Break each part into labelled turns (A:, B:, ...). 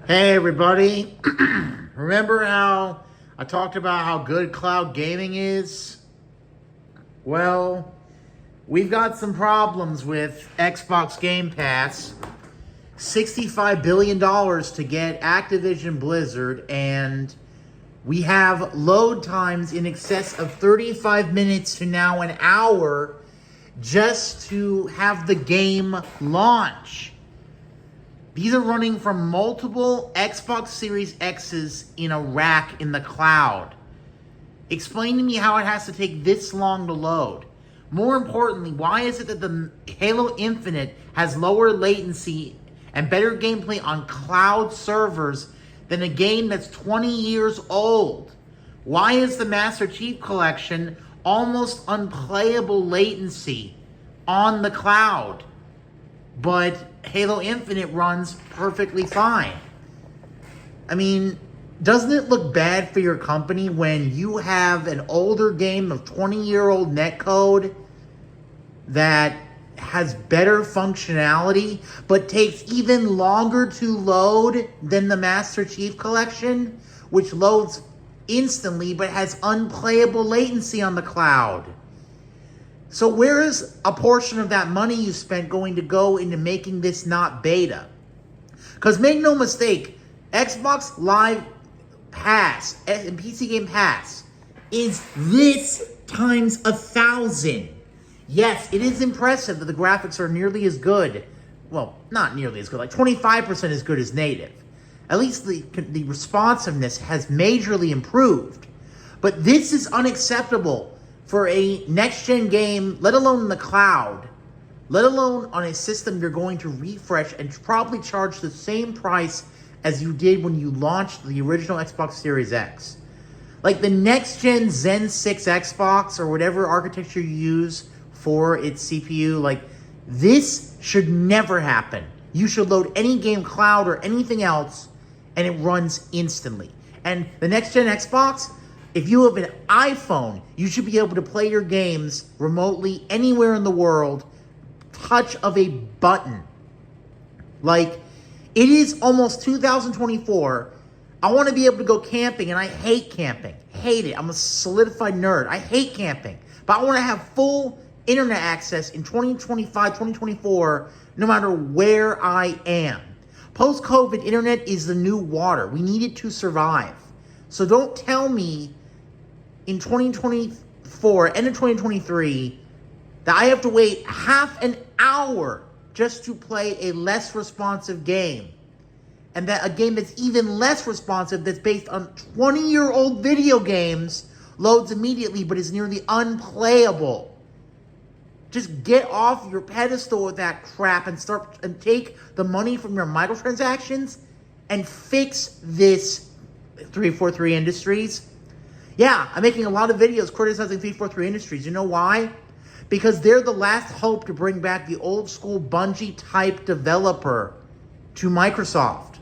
A: Hey everybody, remember how I talked about how good cloud gaming is? Well, we've got some problems with Xbox Game Pass. $65 billion to get Activision Blizzard, and we have load times in excess of 35 minutes to now an hour just to have the game launch. These are running from multiple Xbox Series X's in a rack in the cloud. Explain to me how it has to take this long to load. More importantly, why is it that the Halo Infinite has lower latency and better gameplay on cloud servers than a game that's 20 years old? Why is the Master Chief Collection almost unplayable latency on the cloud, but Halo Infinite runs perfectly fine? I mean, doesn't it look bad for your company when you have an older game of 20-year-old netcode that has better functionality, but takes even longer to load than the Master Chief Collection, which loads instantly but has unplayable latency on the cloud? So where is a portion of that money you spent going to go into making this not beta? Because make no mistake, Xbox Live Pass and PC Game Pass is this times 1,000. Yes, it is impressive that the graphics are nearly as good. Well, not nearly as good, like 25% as good as native. At least the responsiveness has majorly improved. But this is unacceptable for a next-gen game, let alone in the cloud, let alone on a system you're going to refresh and probably charge the same price as you did when you launched the original Xbox Series X. Like the next-gen Zen 6 Xbox or whatever architecture you use for its CPU, like this should never happen. You should load any game cloud or anything else and it runs instantly. And the next-gen Xbox, if you have an iPhone, you should be able to play your games remotely anywhere in the world, touch of a button. Like, it is almost 2024. I want to be able to go camping, and I hate camping. Hate it. I'm a solidified nerd. I hate camping. But I want to have full internet access in 2025, 2024, no matter where I am. Post-COVID, internet is the new water. We need it to survive. So don't tell me in 2024, end of 2023, that I have to wait half an hour just to play a less responsive game. And that a game that's even less responsive, that's based on 20-year-old video games, loads immediately but is nearly unplayable. Just get off your pedestal with that crap and start and take the money from your microtransactions and fix this, 343 Industries. Yeah, I'm making a lot of videos criticizing 343 Industries. You know why? Because they're the last hope to bring back the old school Bungie-type developer to Microsoft.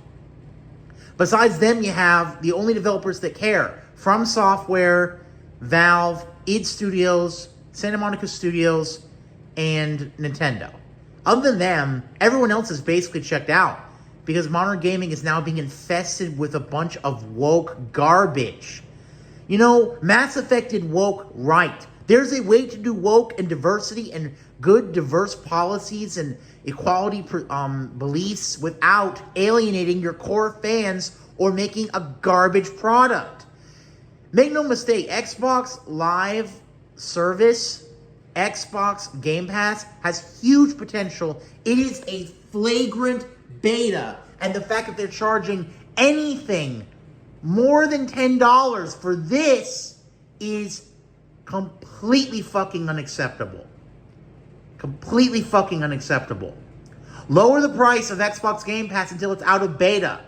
A: Besides them, you have the only developers that care. From Software, Valve, id Studios, Santa Monica Studios, and Nintendo. Other than them, everyone else is basically checked out because modern gaming is now being infested with a bunch of woke garbage. You know, Mass Effect did woke right. There's a way to do woke and diversity and good diverse policies and equality beliefs without alienating your core fans or making a garbage product. Make no mistake, Xbox Live Service, Xbox Game Pass has huge potential. It is a flagrant beta. And the fact that they're charging anything more than $10 for this is completely fucking unacceptable. Completely fucking unacceptable. Lower the price of Xbox Game Pass until it's out of beta.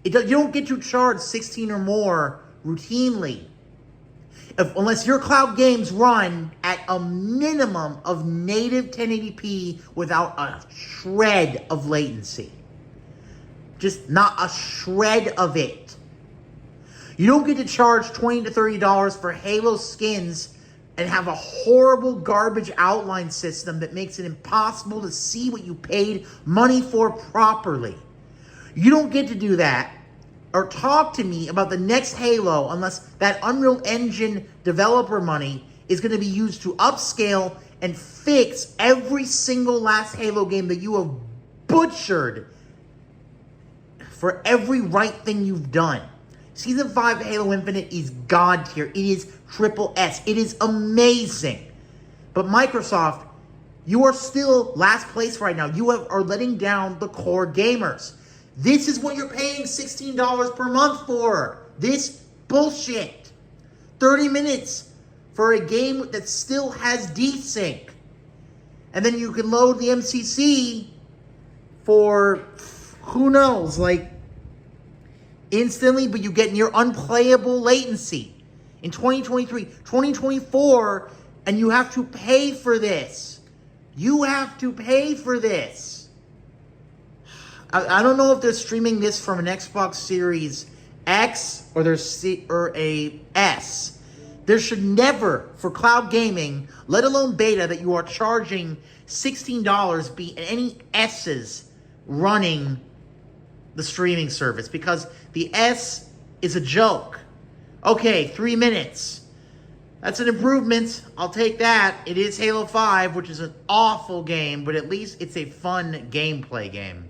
A: You don't get to charge 16 or more routinely. Unless your cloud games run at a minimum of native 1080p without a shred of latency. Just not a shred of it. You don't get to charge $20 to $30 for Halo skins and have a horrible garbage outline system that makes it impossible to see what you paid money for properly. You don't get to do that or talk to me about the next Halo unless that Unreal Engine developer money is going to be used to upscale and fix every single last Halo game that you have butchered for every right thing you've done. Season 5 Halo Infinite is God tier. It is triple S. It is amazing. But Microsoft, you are still last place right now. You are letting down the core gamers. This is what you're paying $16 per month for. This bullshit. 30 minutes for a game that still has desync. And then you can load the MCC for, who knows, like instantly, but you get near unplayable latency. In 2023, 2024, and you have to pay for this. You have to pay for this. I don't know if they're streaming this from an Xbox Series X or a S. There should never, for cloud gaming, let alone beta, that you are charging $16 be any S's running the streaming service, because the S is a joke. Okay, 3 minutes. That's an improvement. I'll take that. It is Halo 5, which is an awful game, but at least it's a fun gameplay game.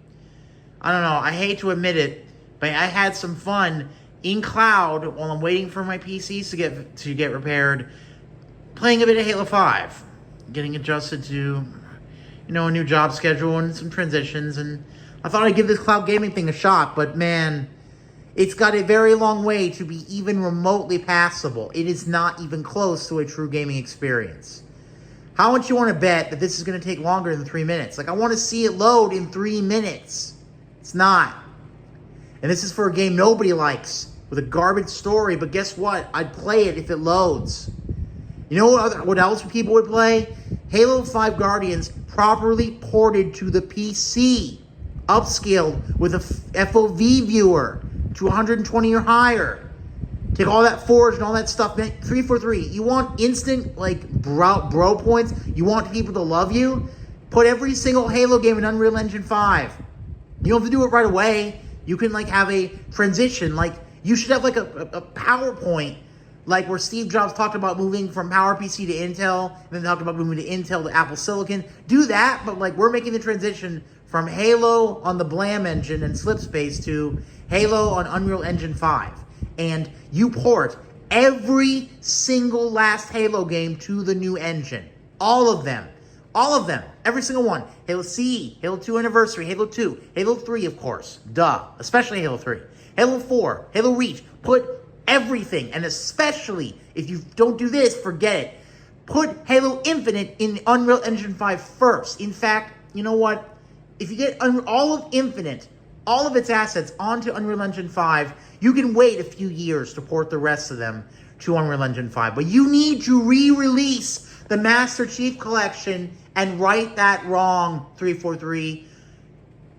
A: I don't know. I hate to admit it, but I had some fun in cloud while I'm waiting for my PCs to get repaired, playing a bit of Halo 5, getting adjusted to, a new job schedule and some transitions, and I thought I'd give this cloud gaming thing a shot, but man, it's got a very long way to be even remotely passable. It is not even close to a true gaming experience. How much you want to bet that this is going to take longer than 3 minutes? Like, I want to see it load in 3 minutes. It's not. And this is for a game nobody likes, with a garbage story, but guess what? I'd play it if it loads. You know what else people would play? Halo 5 Guardians properly ported to the PC, upscaled with a FOV viewer to 120 or higher. Take all that Forge and all that stuff, man. 343. You want instant, bro points? You want people to love you? Put every single Halo game in Unreal Engine 5. You don't have to do it right away. You can, have a transition. You should have, a PowerPoint, where Steve Jobs talked about moving from PowerPC to Intel, and then talked about moving to Intel to Apple Silicon. Do that, but, we're making the transition from Halo on the Blam engine and Slipspace to Halo on Unreal Engine 5. And you port every single last Halo game to the new engine. All of them. All of them. Every single one. Halo CE, Halo 2 Anniversary, Halo 2, Halo 3, of course. Duh. Especially Halo 3. Halo 4, Halo Reach. Put everything, and especially if you don't do this, forget it. Put Halo Infinite in Unreal Engine 5 first. In fact, you know what? If you get all of Infinite, all of its assets onto Unreal Engine 5, you can wait a few years to port the rest of them to Unreal Engine 5. But you need to re-release the Master Chief Collection and right that wrong, 343.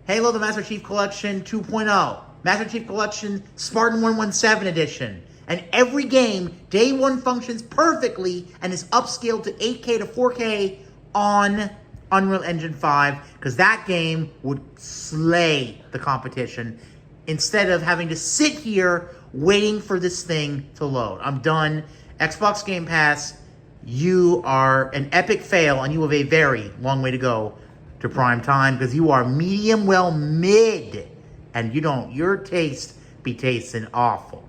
A: Halo the Master Chief Collection 2.0. Master Chief Collection Spartan 117 Edition. And every game, day one functions perfectly and is upscaled to 8K to 4K on Unreal Engine 5, because that game would slay the competition instead of having to sit here waiting for this thing to load. I'm done. Xbox Game Pass, you are an epic fail, and you have a very long way to go to prime time, because you are medium well mid, and your taste be tasting awful.